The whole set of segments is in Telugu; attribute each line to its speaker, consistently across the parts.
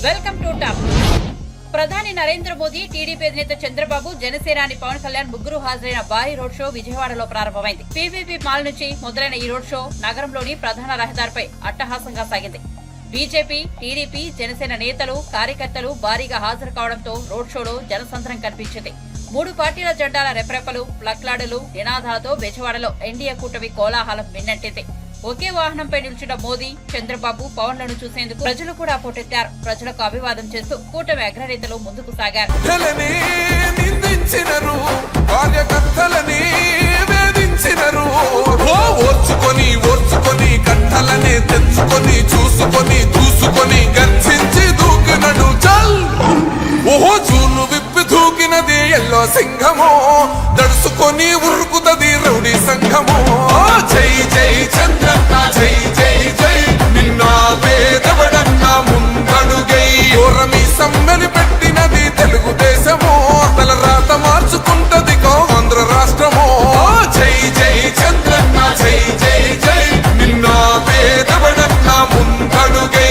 Speaker 1: Welcome to top. ప్రధాని నరేంద్ర మోదీ, టీడీపీ అధినేత చంద్రబాబు, జనసేనాని పవన్ కళ్యాణ్ ముగ్గురు హాజరైన భారీ రోడ్ షో విజయవాడలో ప్రారంభమైంది. పీవీపీ మాల్ నుంచి మొదలైన ఈ రోడ్ షో నగరంలోని ప్రధాన రహదారిపై అట్టహాసంగా సాగింది. బీజేపీ, టీడీపీ, జనసేన నేతలు, కార్యకర్తలు భారీగా హాజరు కావడంతో రోడ్ షోలో జనసంద్రం కనిపించింది. మూడు పార్టీల జెండాల రెపరెపలు, ప్లక్లాడులు, నినాదాలతో విజయవాడలో ఎన్డీఏ కూటమి కోలాహలం మిన్నంటింది. ఒకే వాహనంపై నిల్చున్న మోదీ, చంద్రబాబు, పవన్లను చూసేందుకు ప్రజలు కూడా పోటెత్తారు. ప్రజలకు అభివాదం చేస్తూ కూటమి అగ్రనేతలు ముందుకు సాగారు.
Speaker 2: దూకినది ఎల్లో సింహమో, దడుసుకొని ఉరుకుతది రౌడీ సంఘమో. జై జై చంద్రన్న, జై జై జై, నిన్న పేదవడన్న ముందడుగై. ఓరమి సమ్మెలి పెట్టినది తెలుగుదేశమో, తల రాత మార్చుకుంటది ఆంధ్ర రాష్ట్రమో. జై జై చంద్రన్న, జై జై జై, నిన్న పేదవడన్న ముందడుగై.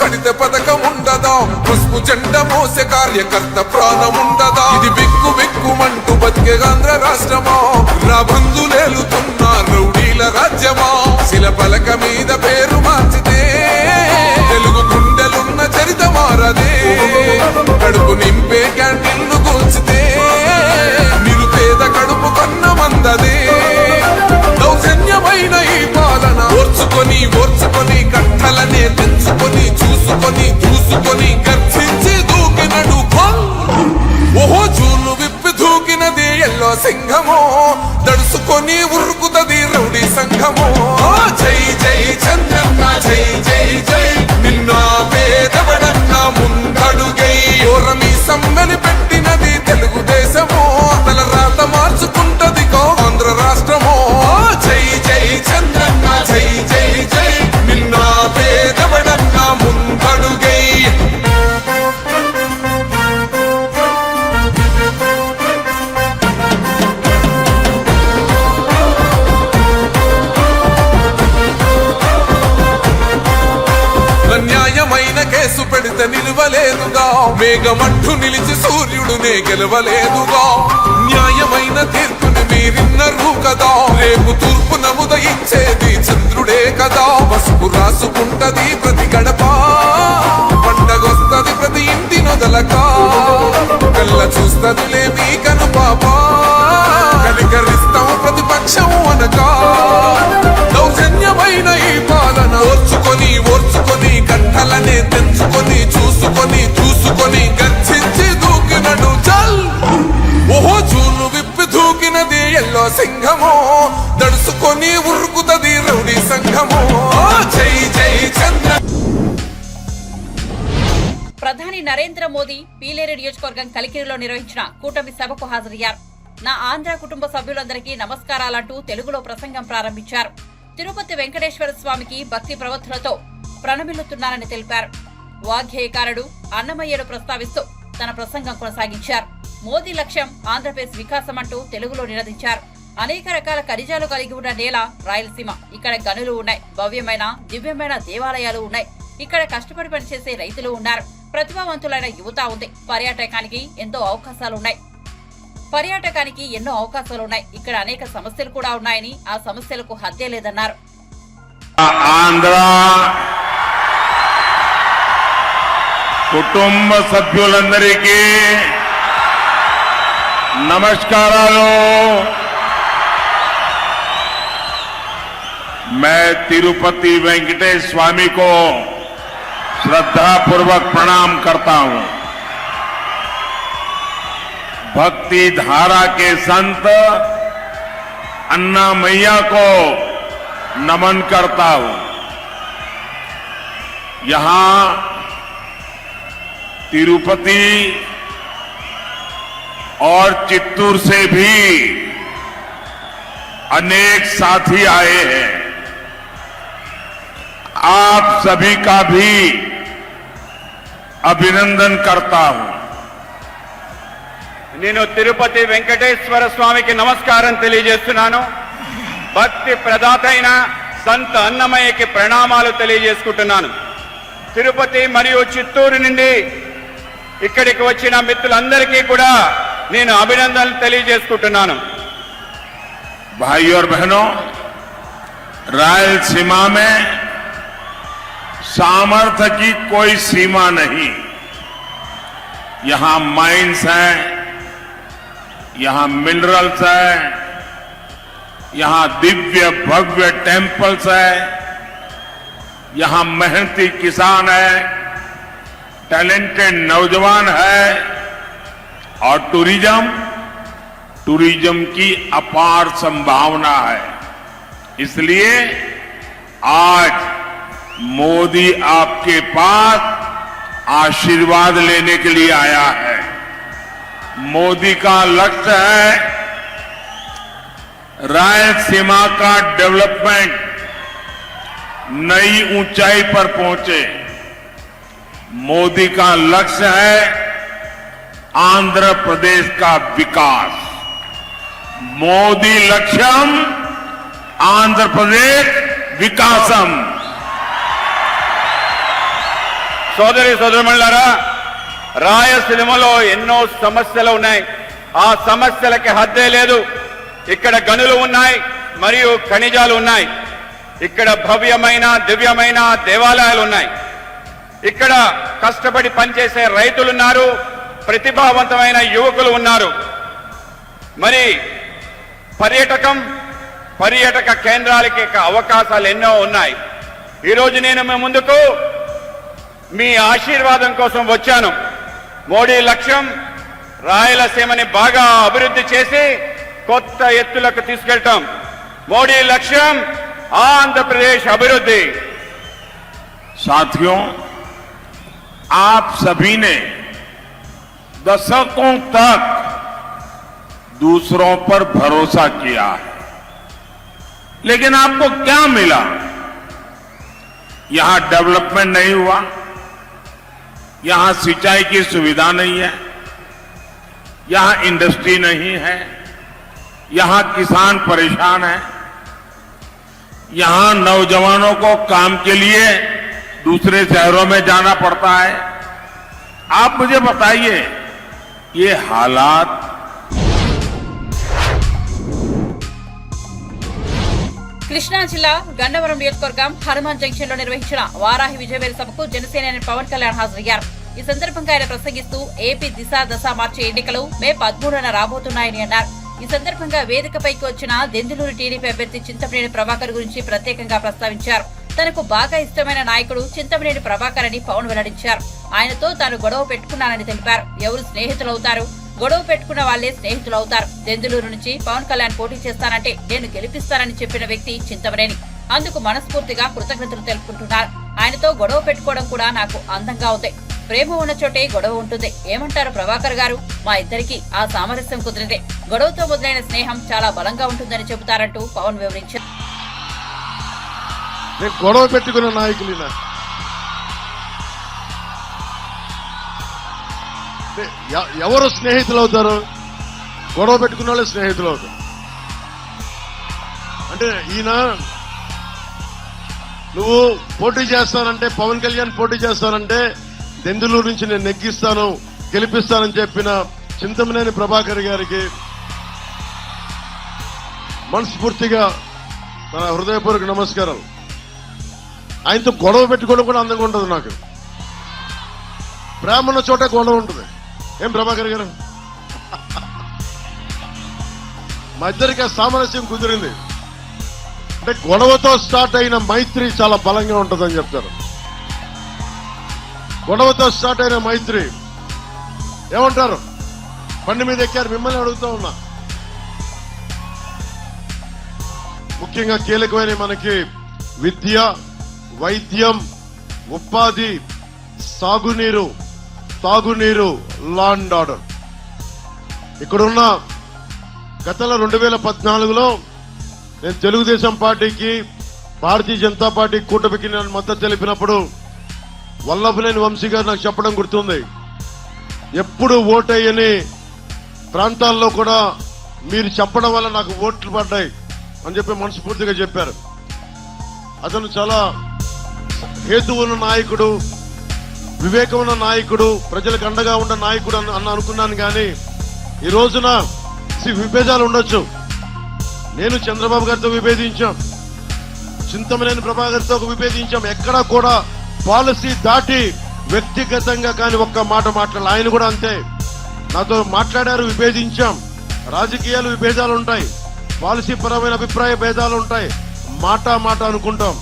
Speaker 2: కడిత పథకం ఉండదా, పసుపు జెండ మోసే కార్యకర్త ప్రాణముండదా. ఇది బిక్కు బిక్కుమంటూ బతికే ఆంధ్ర రాష్ట్రమా, నా బంధులేలుతున్న రౌడీల రాజ్యమా. శిల పలక మీద పేరు మార్చితే తెలుగు గుండెలున్న చరిత మారదే. కడుపు నింపే క్యాంటీన్లు కూల్చితే నిరుపేద కడుపు కన్న మందదే. దౌర్జన్యమైన ఈ పాలన ఓర్చుకొని ఓర్చుకొని కట్టలనే తెంచుకొని చూసుకొని దూసుకొని గర్జించి దూకినడు. ఓహో జూలు విప్పి దూకినది ఎల్లో సింహమో, దడుసుకొని ఉరుకుతది రౌడీ సంఘమో. జై జై చంద్రన్న, జై జై జై, నిన్న పేదవడన్న ముందడుగై. ఓరమి సమ్మెలి పెట్టినది తెలుగుదేశమో, తల రాత మార్చుకుంటది ఆంధ్ర రాష్ట్రమో. జై జై చంద్రన్న, జై జై జై, నిన్న పేదవడన్న ముందడుగై. న్యాయమైన కేసు పెడితే నిలవలేదుగా, మేఘమంటూ నిలిచి సూర్యుడునే గెలవలేదుగా. న్యాయమైన తీర్పుని మీరిన్నరు కదా, రేపు తూర్పు నముదయించేది చంద్రుడే కదా. పసుపు రాసుకుంటది ప్రతి గడప, పండగొస్తది ప్రతి ఇంటి నొదలక. కళ్ళ చూస్తదిలే మీ కను పాప, కనికరిస్తాం ప్రతిపక్షం అనక. దౌర్జన్యమైన ఈ పాలన ఓర్చుకొని ఓర్చుకొని కట్టలనే తెంచుకొని చూసుకొని దూసుకొని గర్జించి దూకినడు. చల్ ఓహో జూలు విప్పి దూకినది ఎల్లో సింహమో, దడుసుకొని ఉరుకుతది రౌడీ సంఘమో. జై జై చంద్ర.
Speaker 1: ప్రధాని నరేంద్ర మోదీ పీలేరు నియోజకవర్గం కలికిరిలో నిర్వహించిన కూటమి సభకు హాజరయ్యారు. నా ఆంధ్ర కుటుంబ సభ్యులందరికీ నమస్కారాలంటూ తెలుగులో ప్రసంగం ప్రారంభించారు. తిరుపతి వెంకటేశ్వర స్వామికి భక్తి ప్రవృత్తులతో ప్రణమిల్లుతున్నారని తెలిపారు. వాగ్గేయకారుడు అన్నమయ్యను ప్రస్తావిస్తూ తన ప్రసంగం కొనసాగించారు. మోదీ లక్ష్యం ఆంధ్రప్రదేశ్ వికాసం అంటూ తెలుగులో నినదించారు. అనేక రకాల ఖనిజాలు కలిగి ఉన్న నేల రాయలసీమ. ఇక్కడ గనులు ఉన్నాయి, భవ్యమైన దివ్యమైన దేవాలయాలు ఉన్నాయి. ఇక్కడ కష్టపడి పనిచేసే రైతులు ఉన్నారు, ప్రతిభావంతులైన యువత ఉంది. పర్యాటకానికి ఎన్నో అవకాశాలున్నాయి. ఇక్కడ అనేక సమస్యలు కూడా ఉన్నాయని, ఆ సమస్యలకు హద్దే లేదన్నారు.
Speaker 3: ఆంధ్ర కుటుంబ సభ్యులందరికీ నమస్కారాలు. मैं तिरुपति वेंकटेश स्वामी को श्रद्धापूर्वक प्रणाम करता हूं. भक्ति धारा के संत अन्नामैया को नमन करता हूं. यहां तिरुपति और चित्तूर से भी अनेक साथी आए हैं। आप सभी का भी अभिनंदन करता हूं।
Speaker 4: నేను తిరుపతి వెంకటేశ్వర స్వామికి నమస్కారం తెలియజేస్తున్నాను. భక్తి ప్రదాత అయిన సంత అన్నమయ్యకి ప్రణామాలు తెలియజేసుకుంటున్నాను. తిరుపతి మరియు చిత్తూరు నుండి ఇక్కడికి వచ్చిన మిత్రులందరికీ కూడా నేను అభినందనలు తెలియజేసుకుంటున్నాను.
Speaker 3: भाइयों और बहनों, रायलसीमा में सामर्थ्य की कोई सीमा नहीं। यहां माइंस हैं, यहां मिनरल्स है, यहां दिव्य भव्य टेम्पल्स है, यहां मेहनती किसान है, टैलेंटेड नौजवान है और टूरिज्म की अपार संभावना है। इसलिए आज मोदी आपके पास आशीर्वाद लेने के लिए आया है। मोदी का लक्ष्य है रायलसीमा का डेवलपमेंट नई ऊंचाई पर पहुंचे। मोदी का लक्ष्य है आंध्र प्रदेश का विकास। मोदी लक्ष्यम आंध्र प्रदेश विकासम।
Speaker 4: సోదరి సోదరులారా, రాయలసీమలో ఎన్నో సమస్యలు ఉన్నాయి. ఆ సమస్యలకి హద్దే లేదు. ఇక్కడ గనులు ఉన్నాయి మరియు ఖనిజాలు ఉన్నాయి. ఇక్కడ భవ్యమైన దివ్యమైన దేవాలయాలు ఉన్నాయి. ఇక్కడ కష్టపడి పనిచేసే రైతులున్నారు, ప్రతిభావంతమైన యువకులు ఉన్నారు. మరి పర్యాటక కేంద్రాలకి అవకాశాలు ఎన్నో ఉన్నాయి. ఈరోజు నేను మీ ముందుకు మీ ఆశీర్వాదం కోసం వచ్చాను. మోడీ లక్ష్యం రాయలసీమని బాగా అభివృద్ధి చేసి కొత్త ఎత్తులకు తీసుకెళ్తాం. మోడీ లక్ష్యం ఆంధ్రప్రదేశ్ అభివృద్ధి.
Speaker 3: साथियों, आप सभी ने दशकों तक दूसरों पर भरोसा किया है, लेकिन आपको क्या मिला? यहां डेवलपमेंट नहीं हुआ, यहां सिंचाई की सुविधा नहीं है, यहां इंडस्ट्री नहीं है, यहां किसान परेशान है, यहां नौजवानों को काम के लिए दूसरे शहरों में जाना पड़ता है। आप मुझे बताइए, ये हालात
Speaker 1: కృష్ణా జిల్లా గన్నవరం నియోజకవర్గం హనుమాన్ జంక్షన్ లో నిర్వహించిన వారాహి విజయవేలు సభకు జనసేన పవన్ కళ్యాణ్ హాజరయ్యారు. ఈ సందర్భంగా ఆయన ప్రసంగిస్తూ ఏపీ దశ మార్చే ఎన్నికలు మే 13న రాబోతున్నాయని అన్నారు. ఈ సందర్భంగా వేదికపైకి వచ్చిన దెందులూరు టీడీపీ అభ్యర్థి చింతమనేని ప్రభాకర్ గురించి ప్రత్యేకంగా ప్రస్తావించారు. తనకు బాగా ఇష్టమైన నాయకుడు చింతమనేని ప్రభాకర్ అని పవన్ వెల్లడించారు. ఆయనతో తాను గొడవ పెట్టుకున్నానని తెలిపారు. ఎవరు స్నేహితులవుతారు? గొడవ పెట్టుకున్న వాళ్లే స్నేహితులవుతారు. దెందులూరు నుంచి పవన్ కళ్యాణ్ పోటీ చేస్తానంటే నేను గెలిపిస్తానని చెప్పిన వ్యక్తి చింతమనేని. అందుకు మనస్ఫూర్తిగా కృతజ్ఞతలు తెలుపుకుంటున్నారు. ఆయనతో గొడవ పెట్టుకోవడం కూడా నాకు అందంగా ఉంది. ప్రేమ ఉన్న చోటే గొడవ ఉంటుంది. ఏమంటారు ప్రభాకర్ గారు? మా ఇద్దరికి ఆ సామరస్యం కుదిరిందే. గొడవతో మొదలైన స్నేహం చాలా బలంగా ఉంటుందని చెబుతారంటూ పవన్ వివరించారు.
Speaker 5: గొడవ పెట్టుకున్న నాయకులు ఎవరు స్నేహితులు అవుతారు? గొడవ పెట్టుకున్న వాళ్ళే స్నేహితులు అవుతారు. అంటే ఈయన నువ్వు పోటీ చేస్తానంటే, పవన్ కళ్యాణ్ పోటీ చేస్తానంటే దెందులూరు నుంచి నేను నెగ్గిస్తాను, గెలిపిస్తానని చెప్పిన చింతమనేని ప్రభాకర్ గారికి మనస్ఫూర్తిగా నా హృదయపూర్వక నమస్కారం. ఆయనతో గొడవ పెట్టుకోవడం కూడా అందంగా ఉంటుంది. నాకు ప్రేమ ఉన్న చోట గొడవ ఉంటుంది. ఏం ప్రభాకర్ గారు? మా ఇద్దరికి సామరస్యం కుదిరింది. అంటే గొడవతో స్టార్ట్ అయిన మైత్రి చాలా బలంగా ఉంటుందని చెప్తారు. గొడవతో స్టార్ట్ అయిన మైత్రి ఏమంటారు? బండి మీద ఎక్కారు, మిమ్మల్ని అడుగుతూ ఉన్నా. ముఖ్యంగా కీలకమైన మనకి విద్య, వైద్యం, ఉపాధి, సాగునీరు, తాగునీరు, లా అండ్ ఆర్డర్. ఇక్కడున్న గతంలో 2014లో నేను తెలుగుదేశం పార్టీకి భారతీయ జనతా పార్టీ కూటమికి నేను మద్దతు తెలిపినప్పుడు వల్లభనేని వంశీ గారు నాకు చెప్పడం గుర్తుంది. ఎప్పుడు ఓటేయని ప్రాంతాల్లో కూడా మీరు చెప్పడం వల్ల నాకు ఓట్లు పడ్డాయి అని చెప్పి మనస్ఫూర్తిగా చెప్పారు. అతను చాలా హేతు ఉన్న నాయకుడు, వివేకం ఉన్న నాయకుడు, ప్రజలకు అండగా ఉన్న నాయకుడు అని అనుకున్నాను. కానీ ఈ రోజున విభేదాలు ఉండొచ్చు. నేను చంద్రబాబు గారితో విభేదించాం, చింతమనేని ప్రభాకర్తో విభేదించాం. ఎక్కడా కూడా పాలసీ దాటి వ్యక్తిగతంగా కానీ ఒక్క మాట మాట్లాడాలి. ఆయన కూడా అంతే నాతో మాట్లాడారు, విభేదించాం. రాజకీయాలు విభేదాలు ఉంటాయి, పాలసీ పరమైన అభిప్రాయ భేదాలు ఉంటాయి, మాట అనుకుంటాం.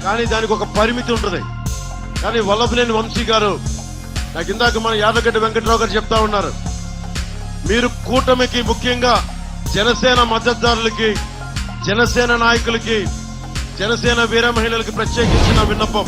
Speaker 5: కానీ దానికి ఒక పరిమితి ఉంటుంది. కానీ వల్లభనేని వంశీ గారు నాకు ఇందాక మన యాదగడ్డ వెంకటరావు గారు చెప్తా ఉన్నారు, మీరు కూటమికి ముఖ్యంగా జనసేన మద్దతుదారులకి, జనసేన నాయకులకి, జనసేన వీర మహిళలకి ప్రత్యేకించిన విన్నపం.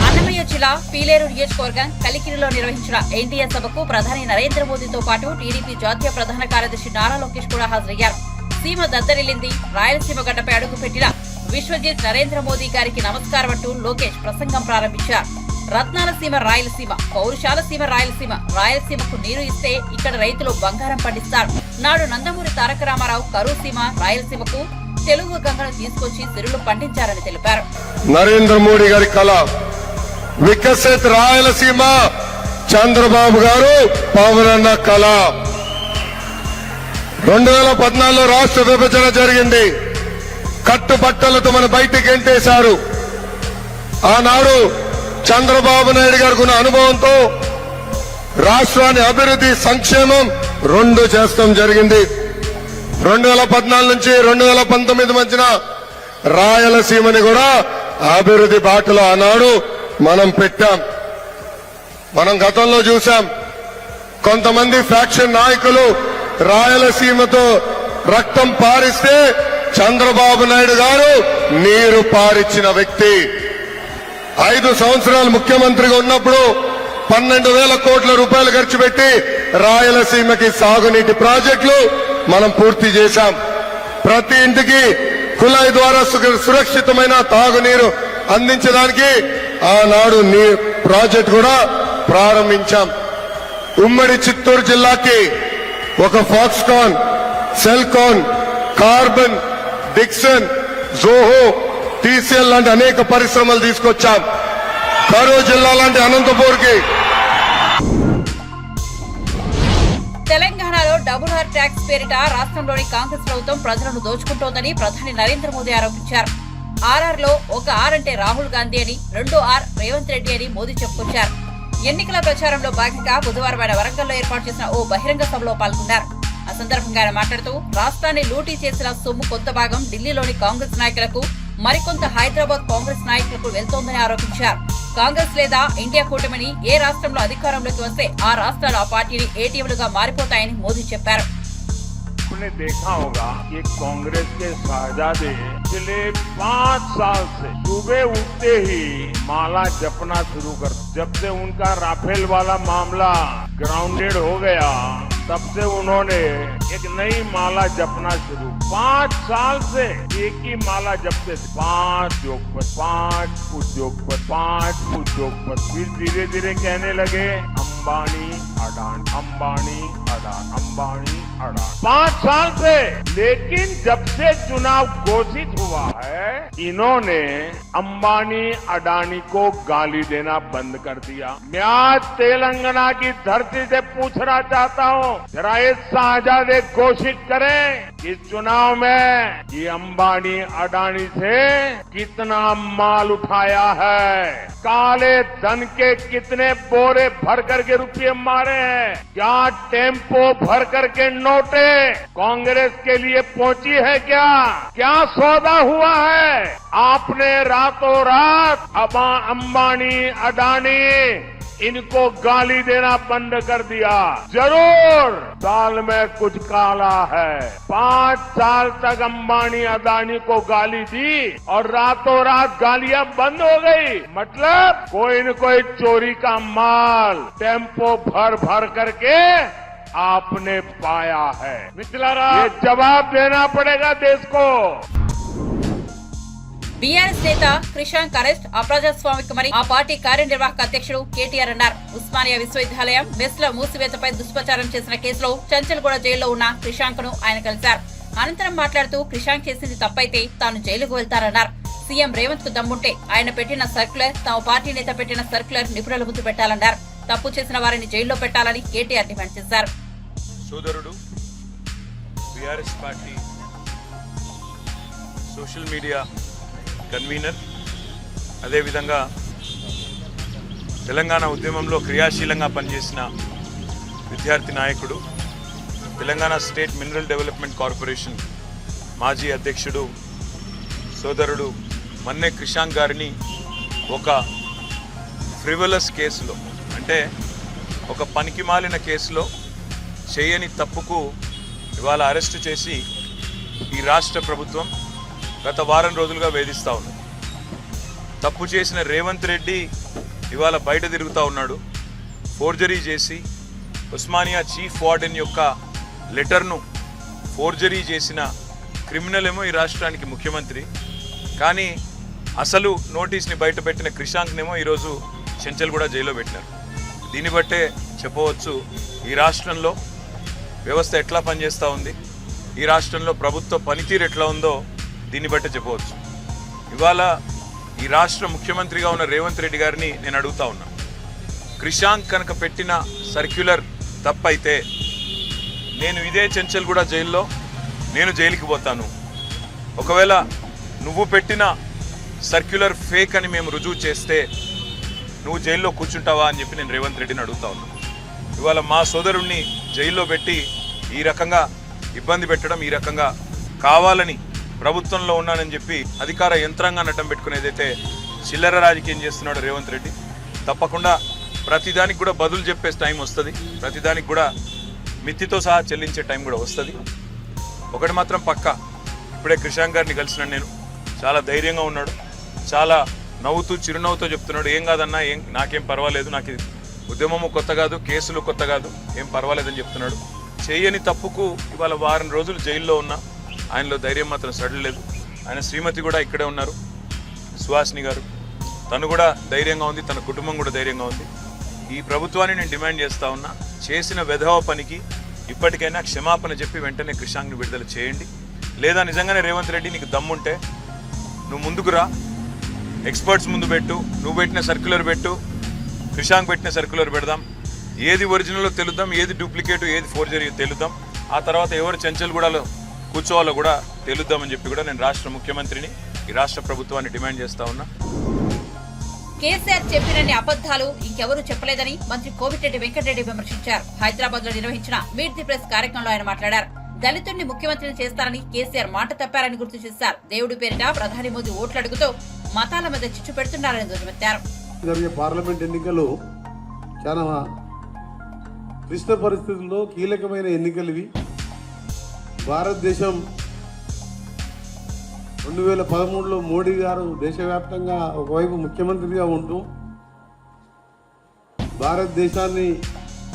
Speaker 1: అన్నమయ్య జిల్లా పీలేరు నియోజకవర్గం కలికిరిలో నిర్వహించిన ఎన్డీఏ సభకు ప్రధాని నరేంద్ర మోదీతో పాటు టీడీపీ జాతీయ ప్రధాన కార్యదర్శి నారా లోకేష్ కూడా హాజరయ్యారు. సీమ దద్దరిల్లింది, రాయలసీమ గడ్డపై అడుగుపెట్టిన విశ్వజిత్ నరేంద్ర మోదీ గారికి నమస్కారం అంటూ లోకేష్ ప్రసంగం ప్రారంభించారు. రత్నాల సీమ రాయలసీమ, పౌరుషాల సీమ రాయలసీమ, రాయలసీమకు నీరు ఇస్తే ఇక్కడ రైతులు బంగారం పండిస్తారు. నాడు నందమూరి తారక రామారావు కరూరు సీమ రాయలసీమకు తెలుగు గంగను తీసుకొచ్చి సిరులు పండించారని తెలిపారు.
Speaker 6: నరేంద్ర మోడీ గారి కళ వికసిత్ రాయలసీమ, చంద్రబాబు గారు పవనన్న కళ. 2014లో రాష్ట్ర విభజన జరిగింది. కట్టుబట్టలతో మన బయటికి ఎంటేశారు. ఆనాడు చంద్రబాబు నాయుడు గారికి ఉన్న అనుభవంతో రాష్ట్రాన్ని అభివృద్ధి, సంక్షేమం రెండు చేస్తాం జరిగింది. 2014 నుంచి 2019 మధ్యన రాయలసీమని కూడా అభివృద్ధి బాటలో ఆనాడు మనం పెట్టాం. మనం గతంలో చూసాం, కొంతమంది ఫ్యాక్షన్ నాయకులు రాయలసీమతో రక్తం పారిస్తే చంద్రబాబు నాయుడు గారు నీరు పారిచ్చిన వ్యక్తి. 5 సంవత్సరాలు ముఖ్యమంత్రిగా ఉన్నప్పుడు 12,000 కోట్ల రూపాయలు ఖర్చు పెట్టి రాయలసీమకి సాగునీటి ప్రాజెక్టులు మనం పూర్తి చేశాం. ప్రతి ఇంటికి కుళాయి ద్వారా సురక్షితమైన తాగునీరు అందించడానికి ఆనాడు ప్రాజెక్ట్ కూడా ప్రారంభించాం. ఉమ్మడి చిత్తూరు జిల్లాకి ఒక Foxconn, Celkon, carbon, Dixon, Zoho, TCL లాంటి అనేక పరిశ్రమలు తీసుకొచ్చాం. కరూరు జిల్లా లాంటి అనంతపూర్కి.
Speaker 1: తెలంగాణలో డబుల్ ఆర్ ట్యాక్స్ పేరిట రాష్ట్రంలోని కాంగ్రెస్ ప్రభుత్వం ప్రజలను దోచుకుంటోందని ప్రధాని నరేంద్ర మోదీ ఆరోపించారు. ఆర్ఆర్లో ఒక ఆర్ అంటే రాహుల్ గాంధీ అని, 2 ఆర్ రేవంత్ రెడ్డి అని మోదీ చెప్పుకొచ్చారు. ఎన్నికల ప్రచారంలో భాగంగా బుధవారం ఆయన వరంగల్లో ఏర్పాటు చేసిన ఓ బహిరంగ సభలో పాల్గొన్నారు. ఆ సందర్భంగా ఆయన మాట్లాడుతూ రాష్ట్రాన్ని లూటీ చేసిన సొమ్ము కొంత భాగం ఢిల్లీలోని కాంగ్రెస్ నాయకులకు, మరికొంత హైదరాబాద్ కాంగ్రెస్ నాయకులకు వెళ్తోందని ఆరోపించారు. కాంగ్రెస్ లేదా ఇండియా కూటమిని ఏ రాష్ట్రంలో అధికారంలోకి వస్తే ఆ రాష్ట్రాలు ఆ పార్టీని ఏటీఎంలుగా మారిపోతాయని మోదీ చెప్పారు.
Speaker 3: आपने देखा होगा कि कांग्रेस के शहजादे पिछले 5 साल से सुबह उठते ही माला जपना शुरू कर, जब से उनका राफेल वाला मामला ग्राउंडेड हो गया तब से उन्होंने एक नई माला जपना शुरू। 5 साल से एक ही माला जपते थे, 5 उद्योगपति, 5 उद्योगपति, 5 उद्योगपति। फिर धीरे धीरे कहने लगे अंबानी अडानी, अंबानी अडानी, अंबानी अडानी। 5 साल से। लेकिन जब से चुनाव घोषित हुआ है, इन्होंने अंबानी अडानी को गाली देना बंद कर दिया। मैं आज तेलंगाना की धरती से पूछना चाहता हूँ, जरा ये शाहजादे घोषित करें इस चुनाव में ये अंबानी अडानी से कितना माल उठाया है, काले धन के कितने बोरे भर करके रुपये मारे हैं, क्या टेम्पो भर करके नोटे कांग्रेस के लिए पहुंची है, क्या सौदा हुआ है। आपने रातों रात अंबानी अडानी इनको गाली देना बंद कर दिया। जरूर दाल में कुछ काला है। 5 साल तक अंबानी अडानी को गाली दी और रातों रात गालियां बंद हो गई। मतलब कोई न कोई चोरी का माल टेम्पो भर भर करके आपने पाया है मिथिलारा ये जवाब देना पड़ेगा देश को।
Speaker 1: బీఆర్ఎస్ నేత క్రిషాంక్ అరెస్ట్ అప్రజాస్వామికమని ఆ పార్టీ కార్యనిర్వాహక అధ్యక్షుడు కేటీఆర్ అన్నారు. ఉస్మానియా విశ్వవిద్యాలయం మెస్ల మూసివేతపై దుష్ప్రచారం చేసిన కేసులో చంచల్గూడ జైల్లో ఉన్న క్రిషాంక్ ను ఆయన కలిశారు. అనంతరం మాట్లాడుతూ క్రిషాంక్ చేసింది తప్పైతే తాను జైలుకు వెళ్తారన్నారు. సీఎం రేవంత్ కు దమ్ముంటే ఆయన పెట్టిన సర్క్యులర్ తమ పార్టీ నేత పెట్టిన సర్క్యులర్ నిపుణుల ముందు పెట్టాలన్నారు. తప్పు చేసిన వారిని జైల్లో పెట్టాలని కేటీఆర్ డిమాండ్ చేశారు.
Speaker 7: సోదరుడు BRS party social media convener, అదేవిధంగా తెలంగాణ ఉద్యమంలో క్రియాశీలంగా పనిచేసిన విద్యార్థి నాయకుడు, Telangana state mineral development corporation మాజీ అధ్యక్షుడు సోదరుడు మన్నే క్రిషాంక్ గారిని ఒక ఫ్రివలస్ కేసులో, అంటే ఒక పనికిమాలిన కేసులో చేయని తప్పుకు ఇవాళ అరెస్టు చేసి ఈ రాష్ట్ర ప్రభుత్వం గత వారం రోజులుగా వేధిస్తూ ఉంది. తప్పు చేసిన రేవంత్ రెడ్డి ఇవాళ బయట తిరుగుతూ ఉన్నాడు. ఫోర్జరీ చేసి ఉస్మానియా చీఫ్ వార్డెన్ యొక్క లెటర్ను ఫోర్జరీ చేసిన క్రిమినల్ ఏమో ఈ రాష్ట్రానికి ముఖ్యమంత్రి, కానీ అసలు నోటీస్ని బయటపెట్టిన క్రిషాంక్నేమో ఈరోజు చెంచల్గూడ జైల్లో పెట్టినారు. దీన్ని బట్టే చెప్పవచ్చు ఈ రాష్ట్రంలో వ్యవస్థ ఎట్లా పనిచేస్తూ ఉంది, ఈ రాష్ట్రంలో ప్రభుత్వ పనితీరు ఎట్లా ఉందో దీన్ని బట్టే చెప్పవచ్చు. ఇవాళ ఈ రాష్ట్ర ముఖ్యమంత్రిగా ఉన్న రేవంత్ రెడ్డి గారిని నేను అడుగుతా ఉన్నా, క్రిషాంక్ కనుక పెట్టిన సర్క్యులర్ తప్పైతే నేను ఇదే చెంచల్గూడ జైల్లో నేను జైలుకి పోతాను. ఒకవేళ నువ్వు పెట్టిన సర్క్యులర్ ఫేక్ అని మేము రుజువు చేస్తే నువ్వు జైల్లో కూర్చుంటావా అని చెప్పి నేను రేవంత్ రెడ్డిని అడుగుతా ఉన్నా. ఇవాళ మా సోదరుణ్ణి జైల్లో పెట్టి ఈ రకంగా ఇబ్బంది పెట్టడం, ఈ రకంగా కావాలని ప్రభుత్వంలో ఉన్నానని చెప్పి అధికార యంత్రాంగాన్ని అడ్డం పెట్టుకునేదైతే చిల్లర రాజకీయం చేస్తున్నాడు రేవంత్ రెడ్డి. తప్పకుండా ప్రతిదానికి కూడా బదులు చెప్పే టైం వస్తుంది, ప్రతిదానికి కూడా మిత్తితో సహా చెల్లించే టైం కూడా వస్తుంది. ఒకటి మాత్రం పక్కా, ఇప్పుడే క్రిషాంక్ గారిని కలిసినాను నేను, చాలా ధైర్యంగా ఉన్నాడు, చాలా నవ్వుతూ చిరునవ్వుతో చెప్తున్నాడు, ఏం కాదన్నా, నాకేం పర్వాలేదు, నాకు ఉద్యమము కొత్త కాదు, కేసులు కొత్త కాదు, ఏం పర్వాలేదని చెప్తున్నాడు. చేయని తప్పుకు ఇవాళ వారం రోజులు జైల్లో ఉన్నా ఆయనలో ధైర్యం మాత్రం సడలేదు. ఆయన శ్రీమతి కూడా ఇక్కడే ఉన్నారు, సుహాసిని గారు, తను కూడా ధైర్యంగా ఉంది, తన కుటుంబం కూడా ధైర్యంగా ఉంది. ఈ ప్రభుత్వాన్ని నేను డిమాండ్ చేస్తా ఉన్నా, చేసిన వెధవ పనికి ఇప్పటికైనా క్షమాపణ చెప్పి వెంటనే క్రిషాంక్ని విడుదల చేయండి. లేదా నిజంగానే రేవంత్ రెడ్డి నీకు దమ్ముంటే నువ్వు ముందుకు రా, ఎక్స్పర్ట్స్ ముందు పెట్టు, నువ్వు పెట్టిన సర్క్యులర్ పెట్టు, క్రిషాంక్ పెట్టిన సర్క్యులర్ పెడదాం, ఏది ఒరిజినల్లో తెలుద్దాం, ఏది డూప్లికేట్, ఏది ఫోర్జరీ తెలుద్దాం. ఆ తర్వాత ఎవరు చెంచల్గూడలో కూర్చోవాలో కూడా తెలుద్దామని చెప్పి కూడా నేను రాష్ట్ర ముఖ్యమంత్రిని, ఈ రాష్ట్ర ప్రభుత్వాన్ని డిమాండ్ చేస్తా ఉన్నా.
Speaker 1: కేసీఆర్ చెప్పినన్ని అబద్ధాలు ఇంకెవరూ చెప్పలేదని మంత్రి కోమటిరెడ్డి వెంకటరెడ్డి విమర్శించారు. హైదరాబాద్ లో నిర్వహించిన మీట్ ది ప్రెస్ కార్యక్రమంలో ఆయన మాట్లాడారు. దళితుడిని ముఖ్యమంత్రిని చేస్తారని కేసీఆర్ మాట తప్పారని గుర్తు చేశారు. దేవుడి పేరిట ప్రధాని మోదీ ఓట్లు అడుగుతూ మతాల మధ్య చిచ్చు పెడుతున్నారని ధ్వజమెత్తారు.
Speaker 8: జరిగే పార్లమెంట్ ఎన్నికలు చాలా క్లిష్ట పరిస్థితుల్లో కీలకమైన ఎన్నికలు ఇవి. భారతదేశం 2013లో మోడీ గారు దేశవ్యాప్తంగా ఒకవైపు ముఖ్యమంత్రిగా ఉంటూ భారతదేశాన్ని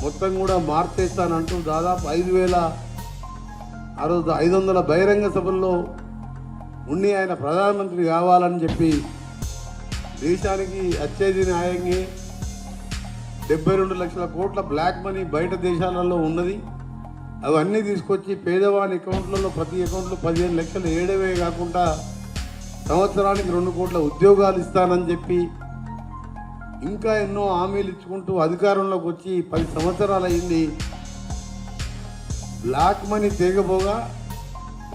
Speaker 8: మొత్తం కూడా మార్చేస్తానంటూ దాదాపు 5,500 బహిరంగ సభల్లో ఉండి ఆయన ప్రధానమంత్రి కావాలని చెప్పి దేశానికి వచ్చేది న్యాయంగా 72 లక్షల కోట్ల బ్లాక్ మనీ బయట దేశాలలో ఉన్నది. అవన్నీ తీసుకొచ్చి పేదవాని అకౌంట్లలో ప్రతి అకౌంట్లో 15 లక్షలు ఏడవే కాకుండా సంవత్సరానికి 2 కోట్ల ఉద్యోగాలు ఇస్తానని చెప్పి ఇంకా ఎన్నో హామీలు ఇచ్చుకుంటూ అధికారంలోకి వచ్చి 10 సంవత్సరాలు అయింది. బ్లాక్ మనీ తీగపోగా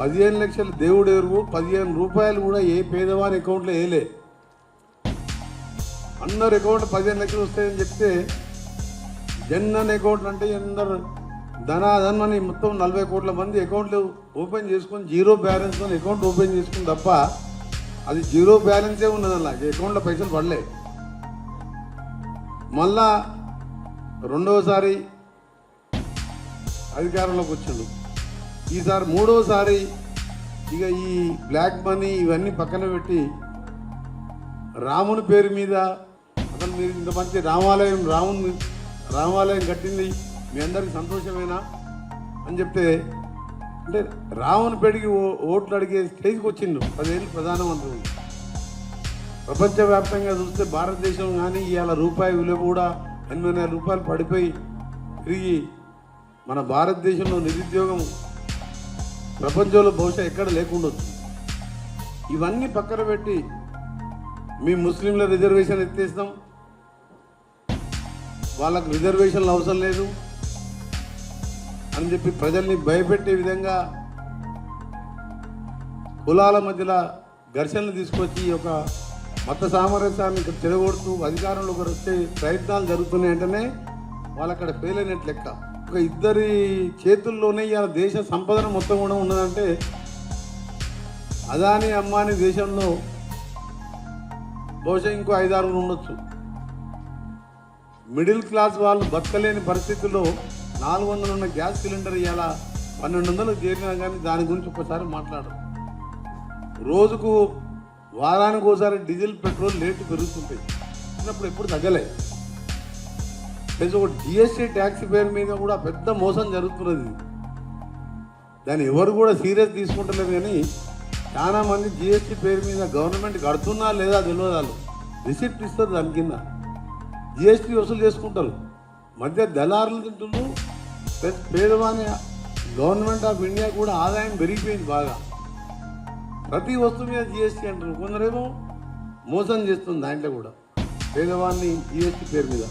Speaker 8: 15 లక్షలు దేవుడు ఎరువు, 15 రూపాయలు కూడా ఏ పేదవాని అకౌంట్లో వేయలే. అందరు అకౌంట్ 15 లక్షలు వస్తాయని చెప్తే జన్ధన్ అకౌంట్ అంటే అందరు ధనాధనని మొత్తం 40 కోట్ల మంది అకౌంట్లు ఓపెన్ చేసుకొని జీరో బ్యాలెన్స్తో అకౌంట్ ఓపెన్ చేసుకుని తప్ప అది జీరో బ్యాలెన్సే ఉన్నది. అలా అకౌంట్లో పైసలు పడలే. మళ్ళా రెండవసారి అధికారంలోకి వచ్చిండు. ఈసారి మూడవసారి ఇక ఈ బ్లాక్ మనీ ఇవన్నీ పక్కన పెట్టి రాముని పేరు మీద అసలు మీరు ఇంత మంచి రామాలయం కట్టింది మీ అందరికి సంతోషమేనా అని చెప్తే, అంటే రావణపేటకి ఓట్లు అడిగే స్టేజ్కి వచ్చిండు. 10 ఏళ్ళు ప్రధానమంత్రి. ప్రపంచవ్యాప్తంగా చూస్తే భారతదేశం కానీ ఇవాళ రూపాయి విలువ కూడా 8,000 రూపాయలు పడిపోయి తిరిగి మన భారతదేశంలో నిరుద్యోగం ప్రపంచంలో బహుశా ఎక్కడ లేకుండొచ్చు. ఇవన్నీ పక్కన పెట్టి మీ ముస్లింల రిజర్వేషన్ ఎత్తేస్తాం, వాళ్ళకు రిజర్వేషన్లు అవసరం లేదు అని చెప్పి ప్రజల్ని భయపెట్టే విధంగా కులాల మధ్యలో ఘర్షణలు తీసుకొచ్చి ఒక మత సామరస్యాన్ని ఇక్కడ చెడగొడుతూ అధికారంలోకి వచ్చే ప్రయత్నాలు జరుగుతున్నాయంటేనే వాళ్ళు అక్కడ ఫెయిల్ అయినట్టు లెక్క. ఒక ఇద్దరి చేతుల్లోనే ఇవాళ దేశ సంపదన మొత్తం కూడా ఉన్నదంటే అదాని అంబానీ దేశంలో బహుశా ఇంకో 5-6 ఉండొచ్చు. మిడిల్ క్లాస్ వాళ్ళు బతకలేని పరిస్థితుల్లో 400 ఉన్న గ్యాస్ సిలిండర్ ఇవాళ 1200 చేరినా కానీ దాని గురించి ఒక్కసారి మాట్లాడరు. రోజుకు వారానికి ఒకసారి డీజిల్ పెట్రోల్ రేట్లు పెరుగుతుంటాయి, చిన్నప్పుడు ఎప్పుడు తగ్గలే. ప్లస్ ఒక జిఎస్టీ ట్యాక్స్ పేరు మీద కూడా పెద్ద మోసం జరుగుతున్నది. దాన్ని ఎవరు కూడా సీరియస్ తీసుకుంటలేరు. కానీ చాలా మంది జిఎస్టీ పేరు మీద గవర్నమెంట్ కడుతున్నా లేదా తెలియదు, వాళ్ళు రిసిప్ట్ ఇస్తారు, దాని కింద జిఎస్టీ వసూలు చేసుకుంటారు. మధ్య దళారులు తింటున్నారు. ప్లస్ పేదవాని గవర్నమెంట్ ఆఫ్ ఇండియా కూడా ఆదాయం పెరిగిపోయింది బాగా. ప్రతి వస్తువు మీద జిఎస్టీ అంటారు. కొందరేమో మోసం చేస్తుంది దాంట్లో కూడా పేదవాన్ని జిఎస్టీ పేరు మీద.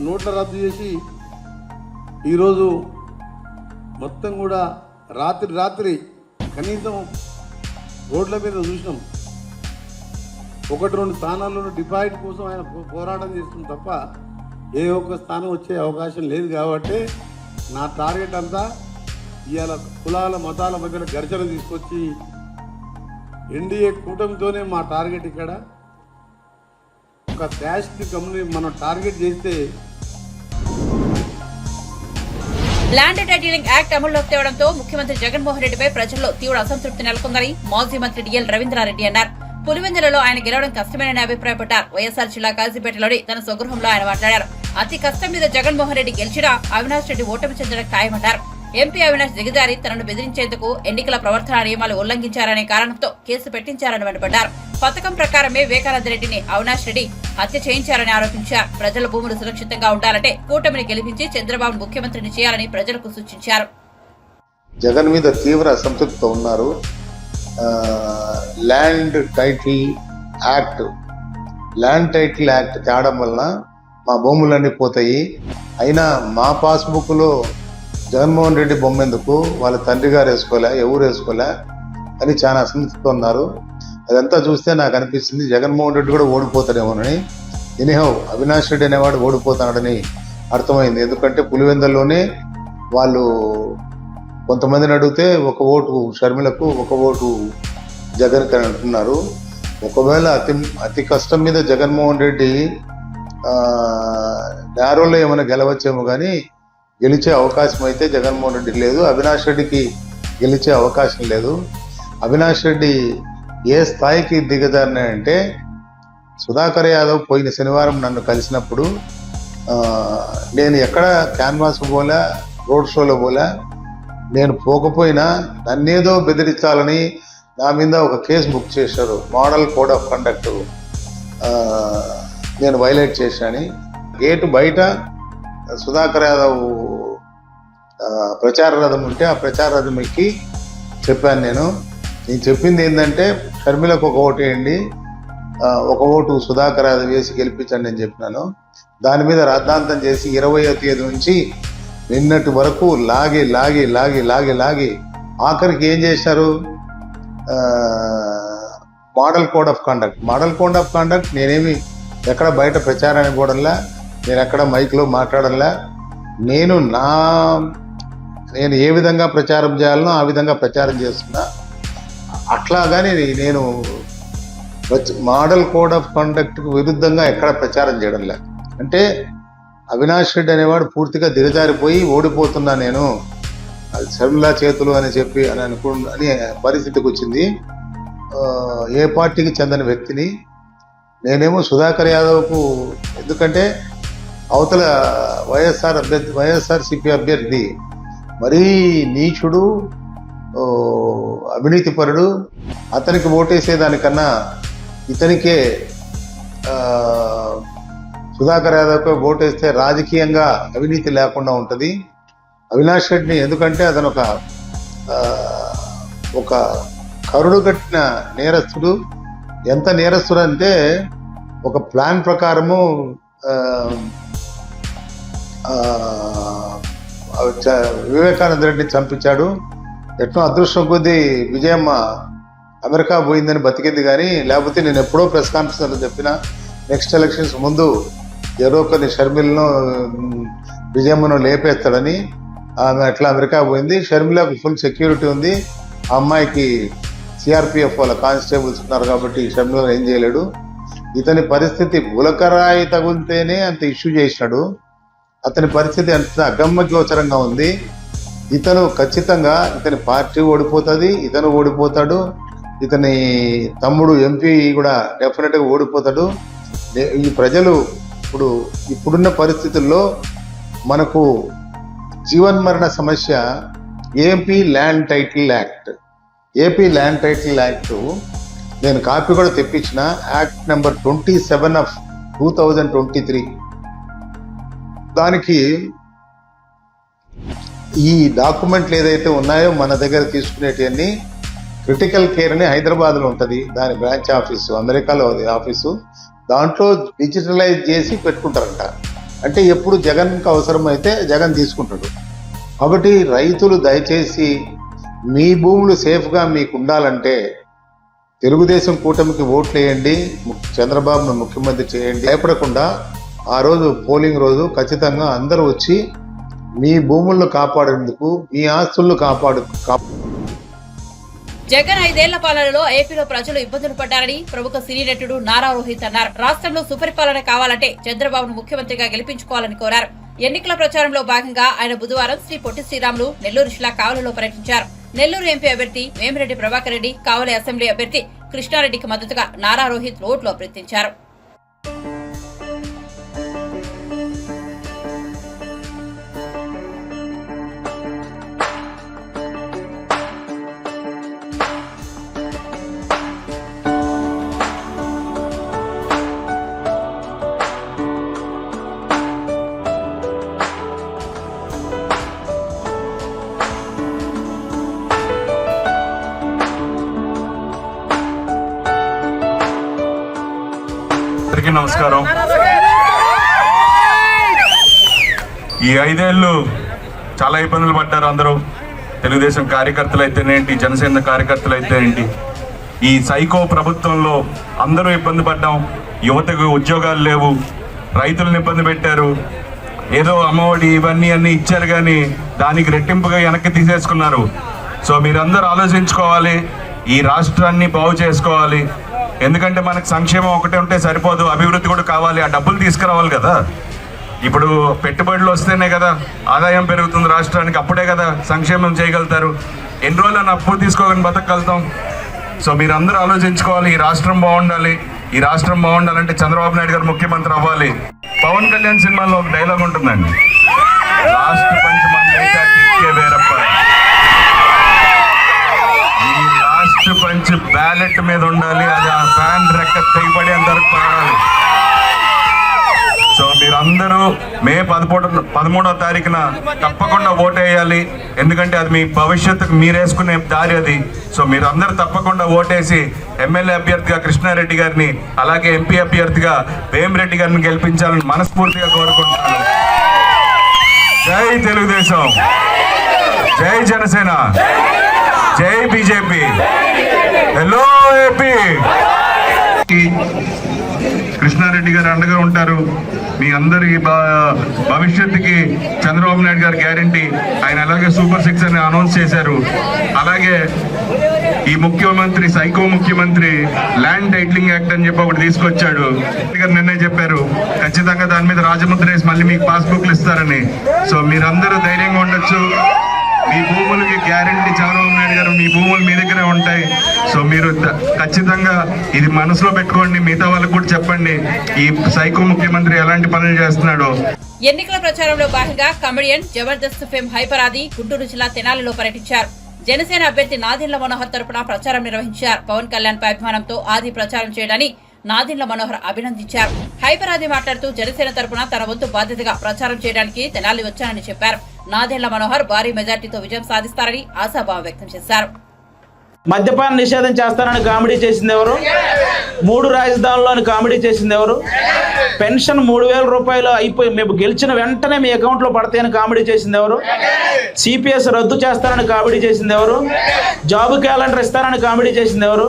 Speaker 8: నోట్ల రద్దు చేసి ఈరోజు మొత్తం కూడా రాత్రి కనీసం రోడ్ల మీద చూసినాం 1-2 స్థానాల్లో డిపాజిట్ కోసం ఆయన పోరాటం చేస్తుంది తప్ప ఏ ఒక్క స్థానం వచ్చే అవకాశం లేదు. కాబట్టి నా టార్గెట్ అంతా ఇవాళ కులాల మతాల మధ్యన ఘర్షణ తీసుకొచ్చి ఎన్డీఏ కూటమితోనే మా టార్గెట్. ఇక్కడ ఒక క్యాస్ట్ కమ్యూనిటీ మనం టార్గెట్ చేస్తే
Speaker 1: ల్యాండ్ టైటిలింగ్ యాక్ట్ అమల్లోకి తేవడంతో ముఖ్యమంత్రి జగన్మోహన్ రెడ్డిపై ప్రజల్లో తీవ్ర అసంతృప్తి నెలకొందని మాజీ మంత్రి డిఎల్ రవీంద్రారెడ్డి అన్నారు. పులివెందులలో ఆయన గెలవడం కష్టమేనని అభిప్రాయపడ్డారు. వైఎస్ఆర్ జిల్లా కాజీపేటలోని తన స్వగృహంలో ఆయన మాట్లాడారు. అతి కష్టం మీద జగన్మోహన్ రెడ్డి గెలిచినా అవినాష్ రెడ్డి ఓటమి చెందడం ఖాయమన్నారు. ఎంపీ అవినాష్ దిగజారి తనను బెదిరించేందుకు ఎన్నికల ప్రవర్తన నియమాలు ఉల్లంఘించారనే కారణంతో కేసు పెట్టించారని మండిపడ్డారు. పథకం ప్రకారమే వివేకానంద రెడ్డిని అవినాష్ రెడ్డి హత్య చేయించారని ఆరోపించారు. ప్రజల భూములు సురక్షితంగా ఉండాలంటే కూటమిని గెలిపించి చంద్రబాబు ముఖ్యమంత్రిని చేయాలని ప్రజలకు సూచించారు.
Speaker 9: జగన్ మీద తీవ్ర అసంతృప్తితో ఉన్నారు. ల్యాండ్ టైటిల్ యాక్ట్ తేవడం వలన మా భూములన్నీ పోతాయి. అయినా మా పాస్బుక్లో జగన్మోహన్ రెడ్డి బొమ్మ ఎందుకు, వాళ్ళ తండ్రి గారు వేసుకోలే, ఎవరు వేసుకోలే అని చాలా అసంతృప్తితో ఉన్నారు. అదంతా చూస్తే నాకు అనిపిస్తుంది జగన్మోహన్ రెడ్డి కూడా ఓడిపోతాడేమోనని. ఎనీహౌ అవినాష్ రెడ్డి అనేవాడు ఓడిపోతాడని అర్థమైంది. ఎందుకంటే పులివెందుల్లోనే వాళ్ళు కొంతమందిని అడిగితే 1 ఓటు షర్మిలకు, 1 ఓటు జగన్కి అని అంటున్నారు. ఒకవేళ అతి కష్టం మీద జగన్మోహన్ రెడ్డి నేరోలో ఏమైనా గెలవచ్చేమో కానీ గెలిచే అవకాశం అయితే జగన్మోహన్ రెడ్డి లేదు. అవినాష్ రెడ్డికి గెలిచే అవకాశం లేదు. అవినాష్ రెడ్డి ఏ స్థాయికి దిగజారినాయంటే సుధాకర్ యాదవ్ పోయిన శనివారం నన్ను కలిసినప్పుడు నేను ఎక్కడ క్యాన్వాస్ పోలే, రోడ్ షోలో పోలే, నేను పోకపోయినా నన్నేదో బెదిరించాలని నా మీద ఒక కేసు బుక్ చేశారు. మోడల్ కోడ్ ఆఫ్ కండక్ట్ నేను వైలేట్ చేశానని. గేటు బయట సుధాకర్ యాదవ్ ప్రచార రథం ఉంటే ఆ ప్రచార రథం ఎక్కి చెప్పాను. నేను చెప్పింది ఏంటంటే షర్మిలకు 1 ఓటు వేయండి, 1 ఓటు సుధాకర్ యాదవ్ వేసి గెలిపించండి అని చెప్పినాను. దాని మీద రాద్ధాంతం చేసి 20వ తేదీ నుంచి నిన్నటి వరకు లాగి ఆఖరికి ఏం చేశారు, మోడల్ కోడ్ ఆఫ్ కండక్ట్ నేనేమి ఎక్కడ బయట ప్రచారానికి పోవడంలా, నేను ఎక్కడ మైక్లో మాట్లాడడంలా. నేను ఏ విధంగా ప్రచారం చేయాలనో ఆ విధంగా ప్రచారం చేస్తున్నా. అట్లాగానే నేను మోడల్ కోడ్ ఆఫ్ కండక్ట్కు విరుద్ధంగా ఎక్కడ ప్రచారం చేయడంలే. అంటే అవినాష్ రెడ్డి అనేవాడు పూర్తిగా దిగజారిపోయి ఓడిపోతున్నా నేను, అది శర్మిలా చేతులు అని చెప్పి అని పరిస్థితికి వచ్చింది. ఏ పార్టీకి చెందిన వ్యక్తిని నేనేమో సుధాకర్ యాదవ్కు, ఎందుకంటే అవతల వైఎస్ఆర్సీపీ అభ్యర్థి మరీ నీచుడు, అవినీతిపరుడు. అతనికి ఓటేసేదానికన్నా ఇతనికే సుధాకర్ యాదవ్కి ఓటేస్తే రాజకీయంగా అవినీతి లేకుండా ఉంటుంది. అవినాష్ రెడ్డిని ఎందుకంటే అతను ఒక కరుడు కట్టిన నేరస్తుడు. ఎంత నేరస్తుడు అంటే ఒక ప్లాన్ ప్రకారము వివేకానంద రెడ్డిని చంపించాడు. ఎట్నో అదృష్టం కొద్దీ విజయమ్మ అమెరికా పోయిందని బతికింది, కానీ లేకపోతే నేను ఎప్పుడో ప్రెస్ కాన్ఫరెన్స్లో చెప్పిన నెక్స్ట్ ఎలక్షన్స్ ముందు ఎవరో కొన్ని షర్మిలను విజయమ్మను లేపేస్తాడని. ఆమె అట్లా అమెరికా పోయింది. షర్మిలకు ఫుల్ సెక్యూరిటీ ఉంది. ఆ అమ్మాయికి సిఆర్పిఎఫ్ వాళ్ళ కానిస్టేబుల్స్ ఉన్నారు కాబట్టి షర్మిలను ఏం చేయలేడు. ఇతని పరిస్థితి గులకరాయి తగులితేనే అంత ఇష్యూ చేసినాడు. అతని పరిస్థితి అంత అగమ్యగోచరంగా ఉంది. ఇతను ఖచ్చితంగా ఇతని పార్టీ ఓడిపోతుంది, ఇతను ఓడిపోతాడు, ఇతని తమ్ముడు ఎంపీ కూడా డెఫినెట్గా ఓడిపోతాడు. ఈ ప్రజలు ఇప్పుడున్న పరిస్థితుల్లో మనకు జీవన్మరణ సమస్య AP land title act. AP land title act నేను కాపీ కూడా తెప్పించిన. Act number 27 of 2023. దానికి ఈ డాక్యుమెంట్లు ఏదైతే ఉన్నాయో మన దగ్గర తీసుకునేటివన్నీ క్రిటికల్ కేర్ అని హైదరాబాద్లో ఉంటుంది. దాని బ్రాంచ్ ఆఫీసు, అమెరికాలో ఆఫీసు. దాంట్లో డిజిటలైజ్ చేసి పెట్టుకుంటారంట. అంటే ఎప్పుడు జగన్కి అవసరమైతే జగన్ తీసుకుంటాడు. కాబట్టి రైతులు దయచేసి మీ భూములు సేఫ్గా మీకు ఉండాలంటే తెలుగుదేశం కూటమికి ఓట్లు వేయండి, చంద్రబాబును ముఖ్యమంత్రి చేయండి. భయపడకుండా ఆ రోజు పోలింగ్ రోజు ఖచ్చితంగా అందరూ వచ్చి మీ భూములను కాపాడేందుకు, మీ ఆస్తులను
Speaker 1: జగన్ 5 ఏళ్ల పాలనలో ఏపీలో ప్రజలు ఇబ్బందులు పడ్డారని ప్రముఖ సినీ నటుడు నారా రోహిత్ అన్నారు. రాష్ట్రంలో సుపరిపాలన కావాలంటే చంద్రబాబును ముఖ్యమంత్రిగా గెలిపించుకోవాలని కోరారు. ఎన్నికల ప్రచారంలో భాగంగా ఆయన బుధవారం శ్రీ పొట్టి శ్రీరాములు నెల్లూరు జిల్లా కావలిలో పర్యటించారు. నెల్లూరు ఎంపీ అభ్యర్థి వేమిరెడ్డి ప్రభాకర్ రెడ్డి, కావలి అసెంబ్లీ అభ్యర్థి కృష్ణారెడ్డికి మద్దతుగా నారా రోహిత్ రోడ్లు అభ్యర్థించారు.
Speaker 10: నమస్కారం. ఈ 5 ఏళ్ళు చాలా ఇబ్బందులు పడ్డారు అందరూ. తెలుగుదేశం కార్యకర్తలు అయితేనేంటి, జనసేన కార్యకర్తలు అయితేనేంటి, ఈ సైకో ప్రభుత్వంలో అందరూ ఇబ్బంది పడ్డాం. యువతకు ఉద్యోగాలు లేవు, రైతులను ఇబ్బంది పెట్టారు. ఏదో అమ్మఒడి ఇవన్నీ అన్నీ ఇచ్చారు, కానీ దానికి రెట్టింపుగా వెనక్కి తీసేసుకున్నారు. సో మీరందరూ ఆలోచించుకోవాలి, ఈ రాష్ట్రాన్ని బాగు చేసుకోవాలి. ఎందుకంటే మనకు సంక్షేమం ఒకటే ఉంటే సరిపోదు, అభివృద్ధి కూడా కావాలి. ఆ డబ్బులు తీసుకురావాలి కదా. ఇప్పుడు పెట్టుబడులు వస్తేనే కదా ఆదాయం పెరుగుతుంది రాష్ట్రానికి, అప్పుడే కదా సంక్షేమం చేయగలుగుతారు. ఎన్ని రోజులు అప్పు తీసుకోగానే బతకగలుగుతాం. సో మీరందరూ ఆలోచించుకోవాలి, ఈ రాష్ట్రం బాగుండాలి. ఈ రాష్ట్రం బాగుండాలంటే చంద్రబాబు నాయుడు గారు ముఖ్యమంత్రి అవ్వాలి. పవన్ కళ్యాణ్ సినిమాలో ఒక డైలాగ్ ఉంటుందండి, లాస్ట్ పంచ్ మంది అయితే వేరప్ప. పంచ్ బ్యాలెట్ మీద ఉండాలి, అది ఆ ఫ్యాన్ రెక్క తెగిపడి అందరికి పాడాలి. సో మీరందరూ మే 13వ తారీఖున తప్పకుండా ఓటేయాలి. ఎందుకంటే అది మీ భవిష్యత్తుకు మీరేసుకునే దారి అది. సో మీరందరూ తప్పకుండా ఓటేసి ఎమ్మెల్యే అభ్యర్థిగా కృష్ణారెడ్డి గారిని, అలాగే ఎంపీ అభ్యర్థిగా వేమిరెడ్డి గారిని గెలిపించాలని మనస్ఫూర్తిగా కోరుకుంటున్నాను. జై తెలుగుదేశం, జై జనసేన, జై బీజేపీ, హలో ఏపీ. కృష్ణారెడ్డి గారు అండగా ఉంటారు. మీ అందరి భవిష్యత్తుకి చంద్రబాబు నాయుడు గారు గ్యారంటీ. ఆయన అలాగే సూపర్ 6 అని అనౌన్స్ చేశారు. అలాగే ఈ ముఖ్యమంత్రి, సైకో ముఖ్యమంత్రి ల్యాండ్ టైటిలింగ్ యాక్ట్ అని చెప్పి ఒకటి తీసుకొచ్చాడు. నిన్నే చెప్పారు ఖచ్చితంగా దాని మీద రాజముద్ర వేసి మళ్ళీ మీకు పాస్బుక్లు ఇస్తారని. సో మీరందరూ ధైర్యంగా ఉండొచ్చు. మీ భూములకి గ్యారంటీ చంద్రబాబు నాయుడు గారు, మీ భూములు మీ దగ్గరే ఉంటాయి. సో మీరు ఖచ్చితంగా ఇది మనసులో పెట్టుకోండి. మిగతా వాళ్ళకు కూడా చెప్పండి ఈ సైకో ముఖ్యమంత్రి ఎలాంటి పనులు చేస్తున్నాడో.
Speaker 1: ఎన్నికల ప్రచారంలో భాగంగా కమెడియన్ జబర్దస్త్ ఫేమ్ హైపరాది గుంటూరు జిల్లా తెనాలిలో పర్యటించారు. జనసేన అభ్యర్థి నాదెండ్ల మనోహర్ తరపున ప్రచారం నిర్వహించారు. పవన్ కళ్యాణ్ పై అభిమానంతో ఆది ప్రచారం చేయడాన్ని నాదెండ్ల మనోహర్ అభినందించారు. హైపరాది మాట్లాడుతూ జనసేన తరపున తన వంతు బాధ్యతగా ప్రచారం చేయడానికి తెనాలి వచ్చానని చెప్పారు. నాదెండ్ల మనోహర్ భారీ మెజార్టీతో విజయం సాధిస్తారని ఆశాభావం వ్యక్తం చేశారు.
Speaker 11: మద్యపాన నిషేధం చేస్తానని కామెడీ చేసింది ఎవరు? 3 రాజధానుల్లోని కామెడీ చేసింది ఎవరు? పెన్షన్ 3,000 రూపాయలు అయిపోయి మేము గెలిచిన వెంటనే మీ అకౌంట్లో పడతాయని కామెడీ చేసింది ఎవరు? సిపిఎస్ రద్దు చేస్తానని కామెడీ చేసింది ఎవరు? జాబ్ క్యాలెండర్ ఇస్తానని కామెడీ చేసింది ఎవరు?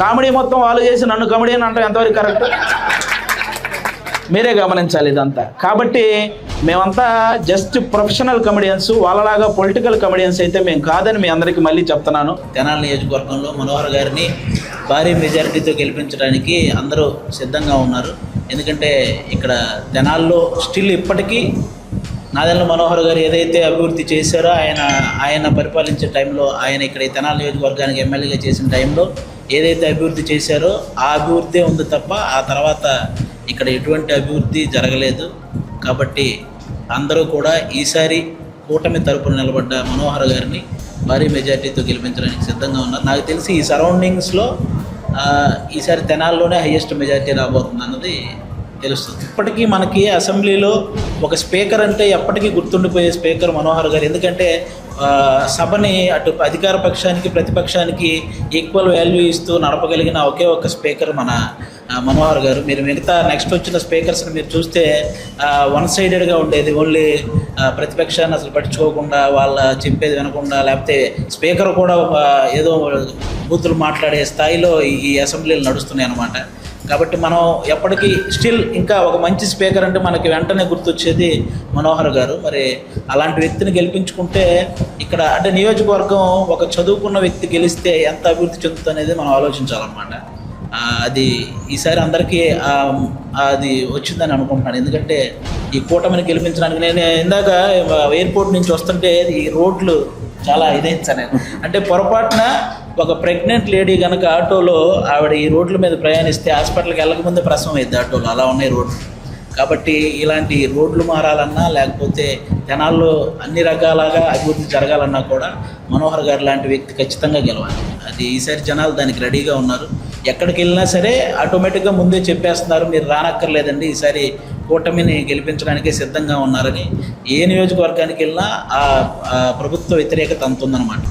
Speaker 11: కామెడీ మొత్తం వాళ్ళు చేసి నన్ను కామెడీ అని అంటే ఎంతవరకు కరెక్ట్? మీరే గమనించాలి ఇదంతా. కాబట్టి మేమంతా జస్ట్ ప్రొఫెషనల్ కమెడియన్స్, వాళ్ళలాగా పొలిటికల్ కమెడియన్స్ అయితే మేము కాదని మీ అందరికీ మళ్ళీ చెప్తున్నాను.
Speaker 12: తెనాలి నియోజకవర్గంలో మనోహర్ గారిని భారీ మెజారిటీతో గెలిపించడానికి అందరూ సిద్ధంగా ఉన్నారు. ఎందుకంటే ఇక్కడ తెనాల్లో స్టిల్ ఇప్పటికీ నాదెండ్ల మనోహర్ గారు ఏదైతే అభివృద్ధి చేశారో ఆయన పరిపాలించే టైంలో, ఆయన ఇక్కడ ఈ తెనాలి నియోజకవర్గానికి ఎమ్మెల్యేగా చేసిన టైంలో ఏదైతే అభివృద్ధి చేశారో ఆ అభివృద్ధి ఉంది తప్ప ఆ తర్వాత ఇక్కడ ఎటువంటి అభివృద్ధి జరగలేదు. కాబట్టి అందరూ కూడా ఈసారి కూటమి తరపున నిలబడ్డ మనోహర్ గారిని భారీ మెజార్టీతో గెలిపించడానికి సిద్ధంగా ఉన్నారు. నాకు తెలిసి ఈ సరౌండింగ్స్లో ఈసారి తెనాల్లోనే హైయెస్ట్ మెజార్టీ రాబోతుంది అన్నది తెలుస్తుంది. ఇప్పటికీ మనకి అసెంబ్లీలో ఒక స్పీకర్ అంటే ఎప్పటికీ గుర్తుండిపోయే స్పీకర్ మనోహర్ గారు. ఎందుకంటే సభని అటు అధికార పక్షానికి ప్రతిపక్షానికి ఈక్వల్ వాల్యూ ఇస్తూ నడపగలిగిన ఒకే ఒక స్పీకర్ మన మనోహర్ గారు. మీరు మిగతా నెక్స్ట్ వచ్చిన స్పీకర్స్ని మీరు చూస్తే వన్ సైడెడ్గా ఉండేది. ఓన్లీ ప్రతిపక్షాన్ని అసలు పట్టించుకోకుండా, వాళ్ళ చెప్పేది వినకుండా, లేకపోతే స్పీకర్ కూడా ఏదో బూతులు మాట్లాడే స్థాయిలో ఈ అసెంబ్లీలు నడుస్తున్నాయి అన్నమాట. కాబట్టి మనం ఎప్పటికీ స్టిల్ ఇంకా ఒక మంచి స్పీకర్ అంటే మనకి వెంటనే గుర్తొచ్చేది మనోహర్ గారు. మరి అలాంటి వ్యక్తిని గెలిపించుకుంటే ఇక్కడ అంటే నియోజకవర్గం ఒక చదువుకున్న వ్యక్తి గెలిస్తే ఎంత అభివృద్ధి చెందుతుంది అనేది మనం ఆలోచించాలన్నమాట. అది ఈసారి అందరికీ అది వచ్చిందని అనుకుంటున్నాను. ఎందుకంటే ఈ కూటమిని గెలిపించడానికి నేను ఇందాక ఎయిర్పోర్ట్ నుంచి వస్తుంటే ఈ రోడ్లు చాలా ఇదైంది. అంటే పొరపాటున ఒక ప్రెగ్నెంట్ లేడీ కనుక ఆటోలో ఆవిడ ఈ రోడ్ల మీద ప్రయాణిస్తే హాస్పిటల్కి వెళ్ళకముందే ప్రసవం అయింది ఆటోలో, అలా ఉన్నాయి రోడ్లు. కాబట్టి ఇలాంటి రోడ్లు మారాలన్నా లేకపోతే జనాల్లో అన్ని రకాలుగా అభివృద్ధి జరగాలన్నా కూడా మనోహర్ గారు లాంటి వ్యక్తి ఖచ్చితంగా గెలవాలి. అది ఈసారి జనాలు దానికి రెడీగా ఉన్నారు. ఎక్కడికి వెళ్ళినా సరే ఆటోమేటిక్గా ముందే చెప్పేస్తున్నారు, మీరు రానక్కర్లేదండి, ఈసారి కూటమిని గెలిపించడానికే సిద్ధంగా ఉన్నారని. ఏ నియోజకవర్గానికి వెళ్ళినా ఆ ప్రభుత్వ వ్యతిరేకత అంతుందన్నమాట.